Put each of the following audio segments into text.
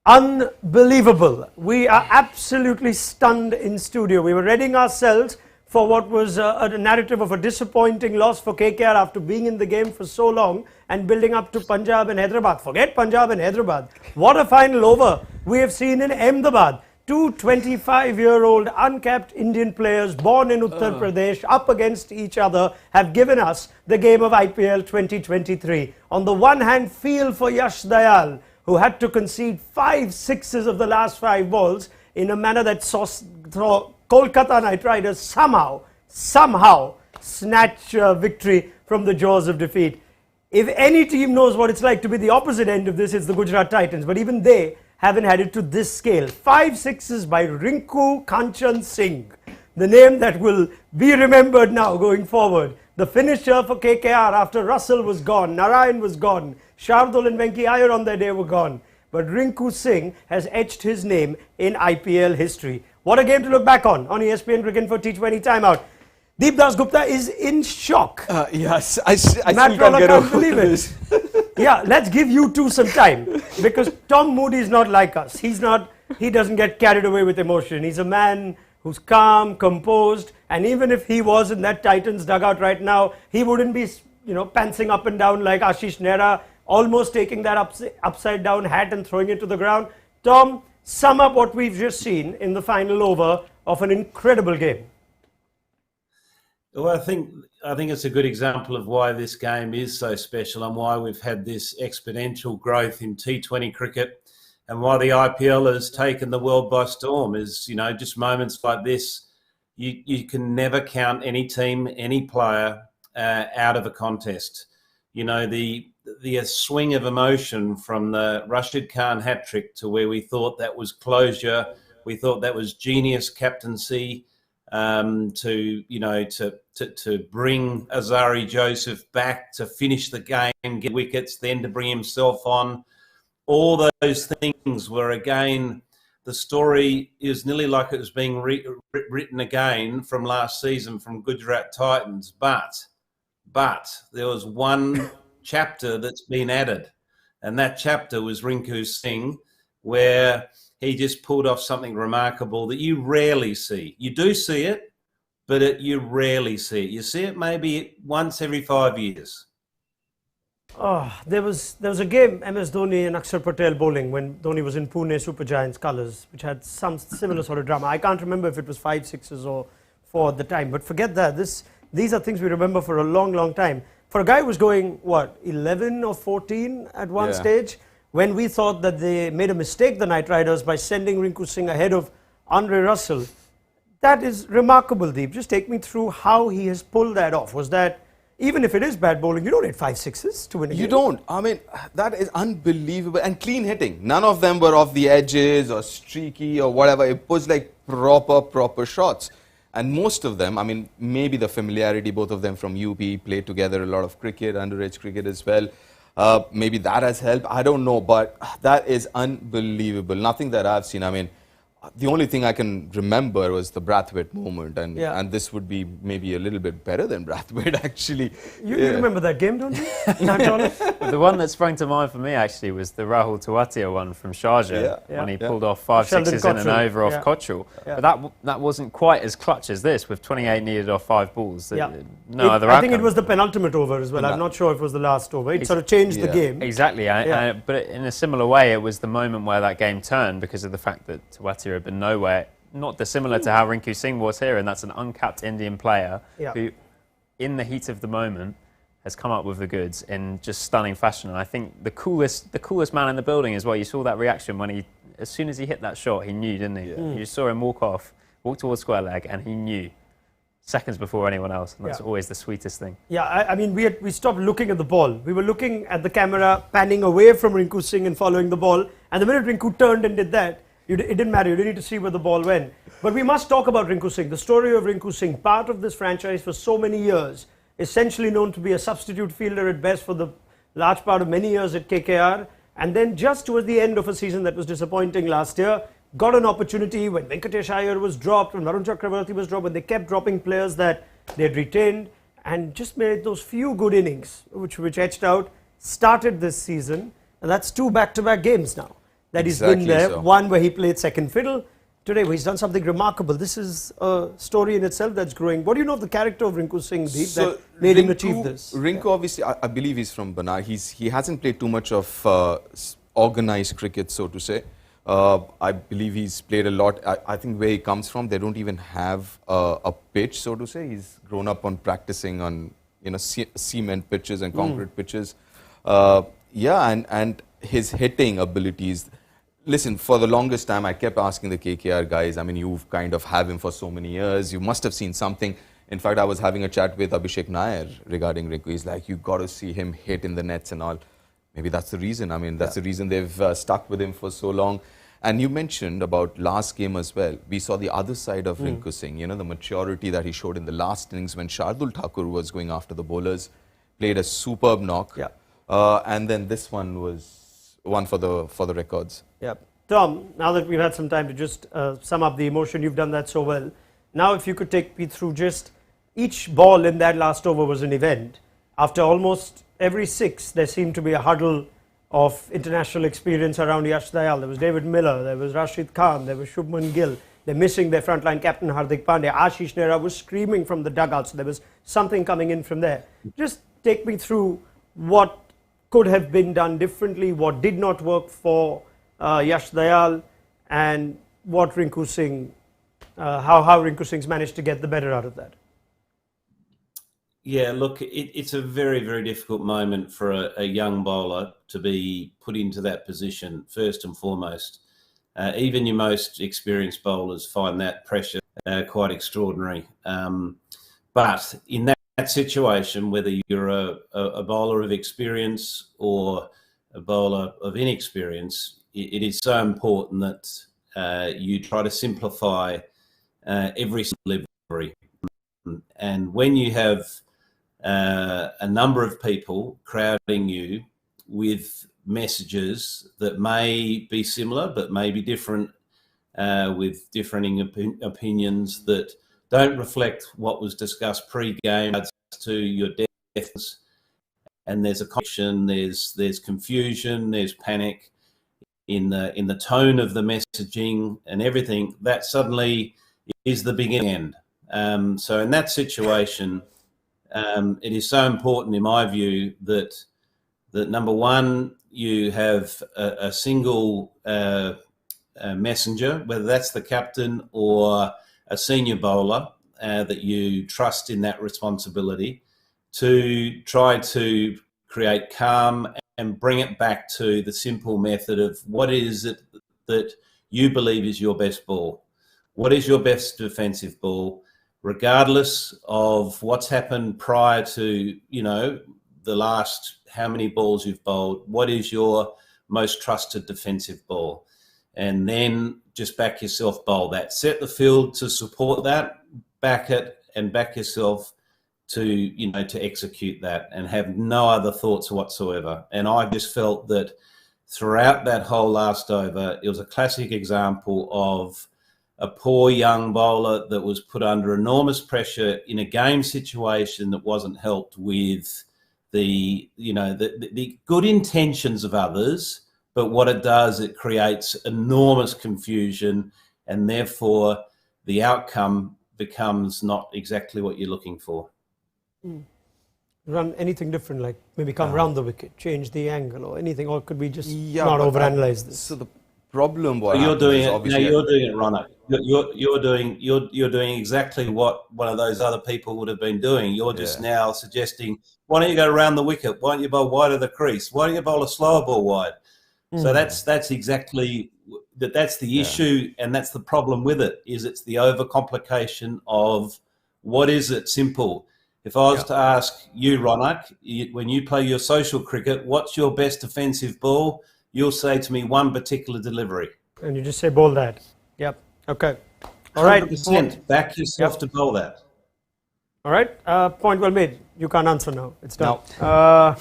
Unbelievable. We are absolutely stunned in studio. We were readying ourselves for what was a narrative of a disappointing loss for KKR after being in the game for so long and building up to Punjab and Hyderabad. Forget Punjab and Hyderabad. What a final over we have seen in Ahmedabad. Two 25-year-old uncapped Indian players born in Uttar Pradesh up against each other have given us the game of IPL 2023. On the one hand, feel for Yash Dayal, who had to concede 5 sixes of the last 5 balls in a manner that saw Kolkata Knight Riders somehow snatch victory from the jaws of defeat. If any team knows what it's like to be the opposite end of this, it's the Gujarat Titans. But even they haven't had it to this scale. 5 sixes by Rinku Kanchan Singh, the name that will be remembered now going forward. The finisher for KKR after Russell was gone, Narayan was gone, Shardul and Venki Iyer on their day were gone. But Rinku Singh has etched his name in IPL history. What a game to look back on ESPN Cricket for T20 timeout. Deep Dasgupta is in shock. Yes, I Matt still can't get over believe this. Yeah, let's give you two some time, because Tom Moody is not like us. He doesn't get carried away with emotion. He's a man who's calm, composed, and even if he was in that Titans dugout right now, he wouldn't be, pantsing up and down like Ashish Nehra, almost taking that upside down hat and throwing it to the ground. Tom, sum up what we've just seen in the final over of an incredible game. Well, I think it's a good example of why this game is so special and why we've had this exponential growth in T20 cricket and why the IPL has taken the world by storm. Is, just moments like this, you can never count any team, any player out of a contest. The swing of emotion from the Rashid Khan hat-trick to where we thought that was closure, we thought that was genius captaincy, to bring Azari Joseph back to finish the game, get wickets, then to bring himself on. All those things were, again, the story is nearly like it was being written again from last season from Gujarat Titans. But there was one chapter that's been added, and that chapter was Rinku Singh, where he just pulled off something remarkable that you rarely see. You do see it, but you rarely see it. You see it maybe once every 5 years. Oh, there was a game, MS Dhoni and Akshar Patel bowling, when Dhoni was in Pune Super Giants colours, which had some similar sort of drama. I can't remember if it was 5 sixes or 4 at the time, but forget that. These are things we remember for a long, long time. For a guy who was going, 11 or 14 at one stage, when we thought that they made a mistake, the Knight Riders, by sending Rinku Singh ahead of Andre Russell. That is remarkable, Deep. Just take me through how he has pulled that off. Was that, even if it is bad bowling, you don't need 5 sixes to win a game. You don't. I mean, that is unbelievable. And clean hitting. None of them were off the edges or streaky or whatever. It was like proper shots. And most of them, I mean, maybe the familiarity, both of them from UP, played together a lot of cricket, underage cricket as well. Maybe that has helped. I don't know, but that is unbelievable. Nothing that I've seen. I mean, the only thing I can remember was the Brathwaite moment, and this would be maybe a little bit better than Brathwaite, actually. You remember that game, don't you? The one that sprang to mind for me, actually, was the Rahul Tewatia one from Sharjah, when he pulled off 5 sixes in an over off Cottrell. But that wasn't quite as clutch as this, with 28 needed off 5 balls. No other outcome. I think it was the penultimate over as well. I'm not sure if it was the last over. It sort of changed the game. Exactly. But in a similar way, it was the moment where that game turned, because of the fact that Tewatia had been nowhere, not dissimilar to how Rinku Singh was here, and that's an uncapped Indian player who, in the heat of the moment, has come up with the goods in just stunning fashion. And I think the coolest man in the building is why you saw that reaction when as soon as he hit that shot, he knew, didn't he? You saw him walk towards square leg, and he knew seconds before anyone else, and that's always the sweetest thing. Yeah, I mean, we stopped looking at the ball. We were looking at the camera, panning away from Rinku Singh and following the ball, and the minute Rinku turned and did that, it didn't matter. You didn't need to see where the ball went. But we must talk about Rinku Singh. The story of Rinku Singh, part of this franchise for so many years, essentially known to be a substitute fielder at best for the large part of many years at KKR. And then just towards the end of a season that was disappointing last year, got an opportunity when Venkatesh Iyer was dropped, when Varun Chakravarti was dropped, when they kept dropping players that they had retained, and just made those few good innings, which edged out, started this season. And that's 2 back-to-back games now. that he's Exactly been there. so. One where he played second fiddle. Today, where he's done something remarkable. This is a story in itself that's growing. What do you know of the character of Rinku Singh, Deep, that made him achieve this? Rinku, obviously, I believe he's from Banar. He hasn't played too much of organized cricket, so to say. I believe he's played a lot. I think where he comes from, they don't even have a pitch, so to say. He's grown up on practicing on cement pitches and concrete pitches. And his hitting abilities. Listen, for the longest time, I kept asking the KKR guys, I mean, you've kind of have him for so many years. You must have seen something. In fact, I was having a chat with Abhishek Nair regarding Rinku. He's like, you got to see him hit in the nets and all. Maybe that's the reason. I mean, that's the reason they've stuck with him for so long. And you mentioned about last game as well. We saw the other side of Rinku Singh, the maturity that he showed in the last innings when Shardul Thakur was going after the bowlers, played a superb knock. Yeah. And then this one was one for the records. Yeah. Tom, now that we've had some time to just sum up the emotion, you've done that so well. Now if you could take me through just each ball in that last over was an event. After almost every six, there seemed to be a huddle of international experience around Yash Dayal. There was David Miller, there was Rashid Khan, there was Shubman Gill. They're missing their frontline captain Hardik Pandya. Ashish Nehra was screaming from the dugout, so there was something coming in from there. Just take me through what could have been done differently, what did not work for Yash Dayal, and what Rinku Singh, how Rinku Singh's managed to get the better out of that. Yeah, look, it's a very, very difficult moment for a young bowler to be put into that position, first and foremost. Even your most experienced bowlers find that pressure quite extraordinary. But in that situation, whether you're a bowler of experience or a bowler of inexperience, it is so important that you try to simplify every delivery. And when you have a number of people crowding you with messages that may be similar but may be different, with differing opinions that don't reflect what was discussed pre-game to your depths, and there's a confusion, there's confusion, there's panic in the tone of the messaging and everything, that suddenly is the beginning end. So in that situation, it is so important, in my view, that number one, you have a single messenger, whether that's the captain or a senior bowler, that you trust in that responsibility to try to create calm and bring it back to the simple method of what is it that you believe is your best ball? What is your best defensive ball? Regardless of what's happened prior to, the last how many balls you've bowled, what is your most trusted defensive ball? And then just back yourself, bowl that. Set the field to support that, back it, and back yourself to, to execute that and have no other thoughts whatsoever. And I just felt that throughout that whole last over, it was a classic example of a poor young bowler that was put under enormous pressure in a game situation that wasn't helped with the good intentions of others, but what it does, it creates enormous confusion, and therefore the outcome becomes not exactly what you're looking for. Run anything different, like maybe come round the wicket, change the angle or anything, or could we just not overanalyze this? So the problem was you're doing it, Raunak. You're doing exactly what one of those other people would have been doing. You're just now suggesting, why don't you go around the wicket? Why don't you bowl wide of the crease? Why don't you bowl a slower ball wide? So that's exactly that's the issue, and that's the problem with it. Is it's the overcomplication of what is it simple. If I was to ask you, Raunak, when you play your social cricket, what's your best defensive ball? You'll say to me one particular delivery. And you just say bowl that. Yep. Okay. All right. 100%. Back yourself to bowl that. All right. Point well made. You can't answer now. It's done. No.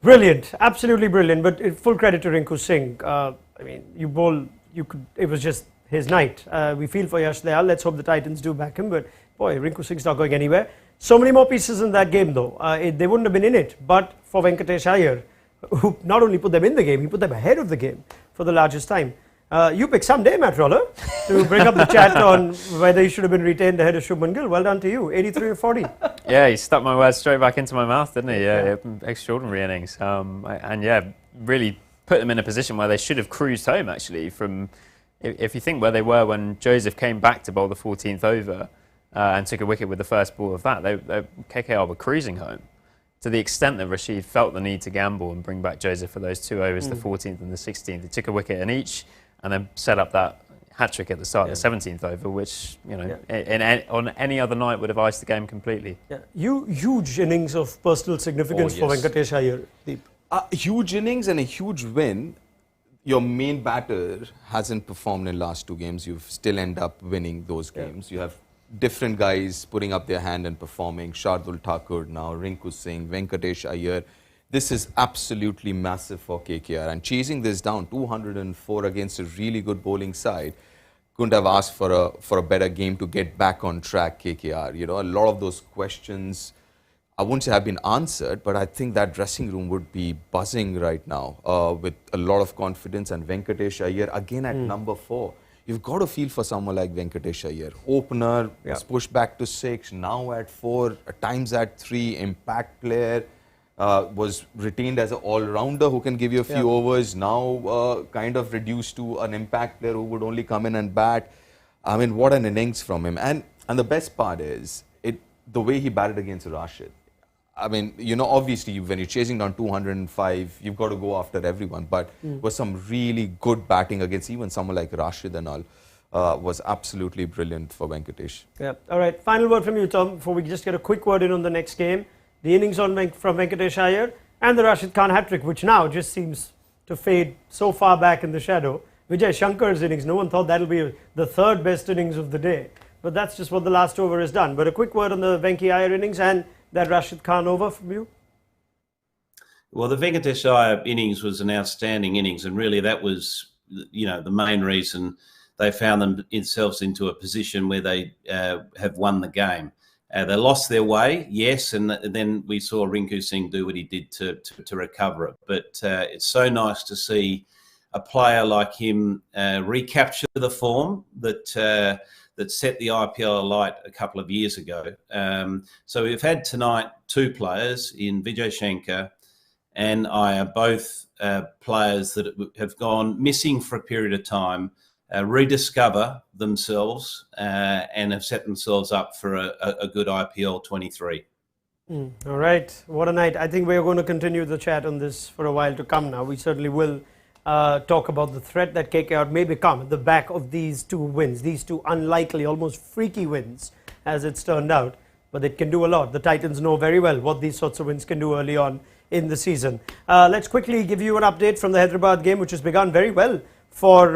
Brilliant. Absolutely brilliant. But full credit to Rinku Singh. I mean, it was just his night. We feel for Yash Dayal. Let's hope the Titans do back him. But boy, Rinku Singh's not going anywhere. So many more pieces in that game, though. They wouldn't have been in it, but for Venkatesh Iyer, who not only put them in the game, he put them ahead of the game. for the largest time. You picked some day, Matt Roller, to bring up the chat on whether he should have been retained ahead of Shubman Gill. Well done to you. 83 or 40. Yeah, he stuck my words straight back into my mouth, didn't he? Yeah. Extraordinary innings. And yeah, really put them in a position where they should have cruised home, actually. From if you think where they were when Joseph came back to bowl the 14th over and took a wicket with the first ball of that, KKR were cruising home. To the extent that Rashid felt the need to gamble and bring back Joseph for those 2 overs, the 14th and the 16th. He took a wicket in each and then set up that hat-trick at the start of the 17th over, which, on any other night would have iced the game completely. Yeah. Huge innings of personal significance for Venkatesh Iyer, Deep. Huge innings and a huge win. Your main batter hasn't performed in last 2 games. You still end up winning those games. You have different guys putting up their hand and performing. Shardul Thakur now, Rinku Singh, Venkatesh Iyer. This is absolutely massive for KKR. And chasing this down, 204 against a really good bowling side, couldn't have asked for a better game to get back on track, KKR. A lot of those questions, I wouldn't say have been answered, but I think that dressing room would be buzzing right now with a lot of confidence. And Venkatesh Iyer, again at number 4. You've got to feel for someone like Venkatesh Iyer. Opener, was pushed back to 6, now at 4, at times at 3, impact player. Was retained as an all-rounder who can give you a few overs, now kind of reduced to an impact player who would only come in and bat. I mean, what an innings from him. And the best part is the way he batted against Rashid. I mean, obviously when you're chasing down 205, you've got to go after everyone. But was some really good batting against even someone like Rashid and all. Was absolutely brilliant for Venkatesh. Yeah. All right. Final word from you, Tom, before we just get a quick word in on the next game. The innings from Venkatesh Iyer and the Rashid Khan hat-trick, which now just seems to fade so far back in the shadow. Vijay Shankar's innings, no one thought that'll be the 3rd best innings of the day. But that's just what the last over has done. But a quick word on the Venki Iyer innings and that Rashid Khan over from you. Well, the Venkatesh Iyer innings was an outstanding innings, and really that was, the main reason they found themselves into a position where they have won the game. They lost their way, yes, and then we saw Rinku Singh do what he did to recover it. But it's so nice to see a player like him recapture the form that set the IPL alight a couple of years ago. So we've had tonight 2 players in Vijay Shankar and Iyer, both players that have gone missing for a period of time, rediscover themselves and have set themselves up for a good IPL 23. All right. What a night. I think we're going to continue the chat on this for a while to come now. We certainly will talk about the threat that KKR may become at the back of these 2 wins, these 2 unlikely, almost freaky wins as it's turned out. But it can do a lot. The Titans know very well what these sorts of wins can do early on in the season. Let's quickly give you an update from the Hyderabad game, which has begun very well for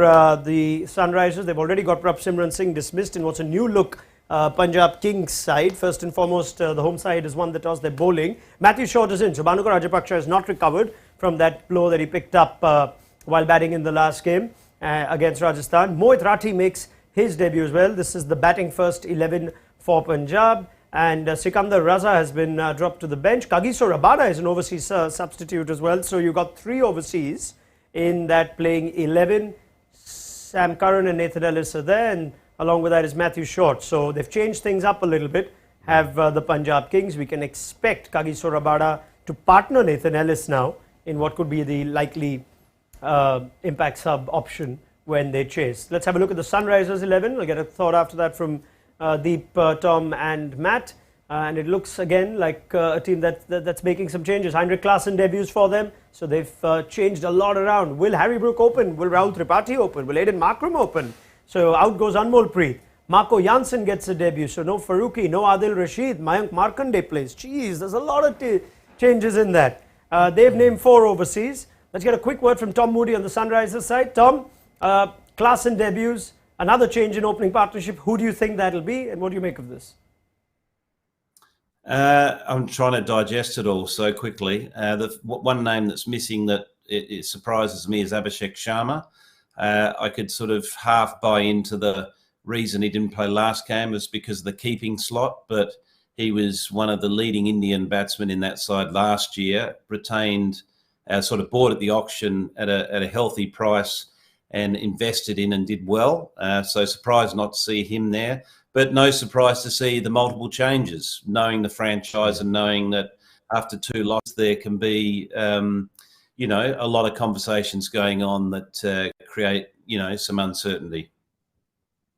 the Sunrisers. They've already got Prabh Simran Singh dismissed in what's a new look Punjab Kings side. First and foremost, the home side has won the toss. They're bowling. Matthew Short is in. So Bhanukar Rajapaksha has not recovered from that blow that he picked up while batting in the last game against Rajasthan. Mohit Rathi makes his debut as well. This is the batting first 11 for Punjab. And Sikandar Raza has been dropped to the bench. Kagiso Rabada is an overseas substitute as well. So you've got 3 overseas in that playing 11. Sam Curran and Nathan Ellis are there, and along with that is Matthew Short. So they've changed things up a little bit, have the Punjab Kings. We can expect Kagiso Rabada to partner Nathan Ellis now in what could be the likely impact sub option when they chase. Let's have a look at the Sunrisers 11. We'll get a thought after that from Deep, Tom and Matt. And it looks again like a team that's making some changes. Heinrich Klaassen debuts for them, so they've changed a lot around. Will Harry Brook open? Will Rahul Tripathi open? Will Aiden Markram open? So out goes Anmol Preet. Marco Janssen gets a debut, so no Faruqi, no Adil Rashid. Mayank Markande plays. Jeez, there's a lot of changes in that. They've named 4 overseas. Let's get a quick word from Tom Moody on the Sunrisers side. Tom, Klaassen debuts, another change in opening partnership. Who do you think that'll be, and what do you make of this? I'm trying to digest it all so quickly. The one name that's missing that it surprises me is Abhishek Sharma. I could sort of half buy into the reason he didn't play last game was because of the keeping slot, but he was one of the leading Indian batsmen in that side last year, retained sort of bought at the auction at a healthy price and invested in and did well. So surprised not to see him there, but no surprise to see the multiple changes, knowing the franchise and knowing that after 2 losses there can be, you know, a lot of conversations going on that create, you know, some uncertainty.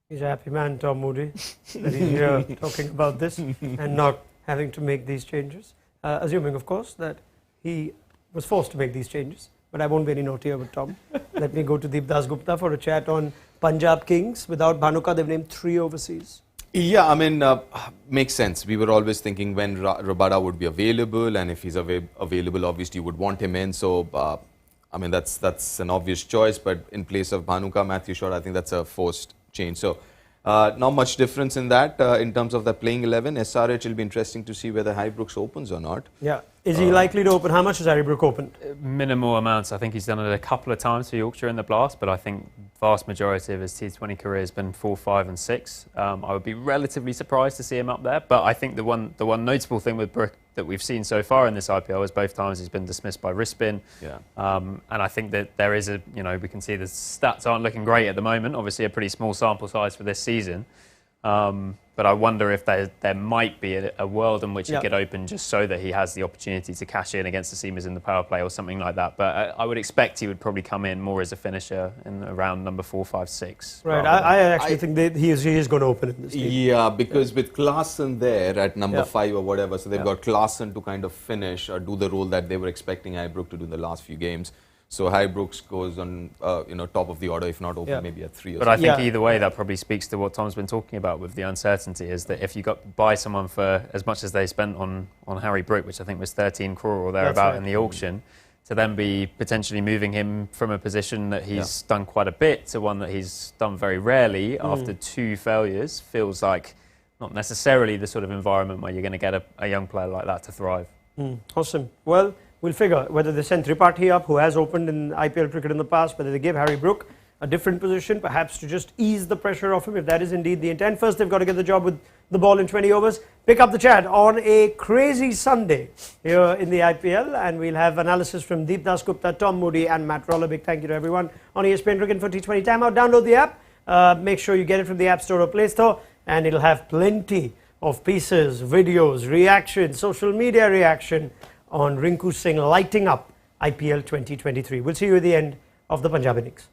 He's a happy man, Tom Moody, that he's here talking about this and not having to make these changes. Assuming, of course, that he was forced to make these changes. But I won't be any naughtier with Tom. Let me go to Deep Dasgupta for a chat on Punjab Kings. Without Bhanuka, they've named 3 overseas. Yeah, I mean, makes sense. We were always thinking when Rabada would be available, and if he's available, obviously you would want him in. So, I mean, that's an obvious choice. But in place of Bhanuka, Matthew Short, I think that's a forced change. So, not much difference in that in terms of the playing 11. SRH will be interesting to see whether Harry Brooks opens or not. Yeah. Is he likely to open? How much has Harry Brooks opened? Minimal amounts. I think he's done it a couple of times for Yorkshire in the Blast, but I think vast majority of his T20 career has been 4, 5 and 6. I would be relatively surprised to see him up there, but I think the one notable thing with Brooks that we've seen so far in this IPL is both times he's been dismissed by wrist spin. Yeah. And I think that there is a, you know, we can see the stats aren't looking great at the moment. Obviously a pretty small sample size for this season. But I wonder if there might be a world in which he could open just so that he has the opportunity to cash in against the seamers in the power play or something like that. But I would expect he would probably come in more as a finisher in around number 4, 5, 6. Right. I actually think that he is going to open in this game. Yeah, because with Klaassen there at number 5 or whatever, so they've got Klaassen to kind of finish or do the role that they were expecting Harry Brooks to do in the last few games. So Harry Brooks goes on, top of the order, if not open, maybe at 3 or But something. I think either way, that probably speaks to what Tom's been talking about with the uncertainty, is that if you buy someone for as much as they spent on Harry Brooks, which I think was 13 crore or thereabout in the auction, to then be potentially moving him from a position that he's done quite a bit to one that he's done very rarely after 2 failures, feels like not necessarily the sort of environment where you're going to get a young player like that to thrive. Awesome. Well, we'll figure whether they send Tripathi up, who has opened in IPL cricket in the past, whether they give Harry Brooks a different position, perhaps to just ease the pressure off him, if that is indeed the intent. First, they've got to get the job with the ball in 20 overs. Pick up the chat on a crazy Sunday here in the IPL, and we'll have analysis from Deep Dasgupta, Tom Moody and Matt Roller. Big thank you to everyone on ESPN Cricket for T20 Timeout. Download the app. Make sure you get it from the App Store or Play Store, and it'll have plenty of pieces, videos, reaction, social media reaction on Rinku Singh lighting up IPL 2023. We'll see you at the end of the Punjab innings.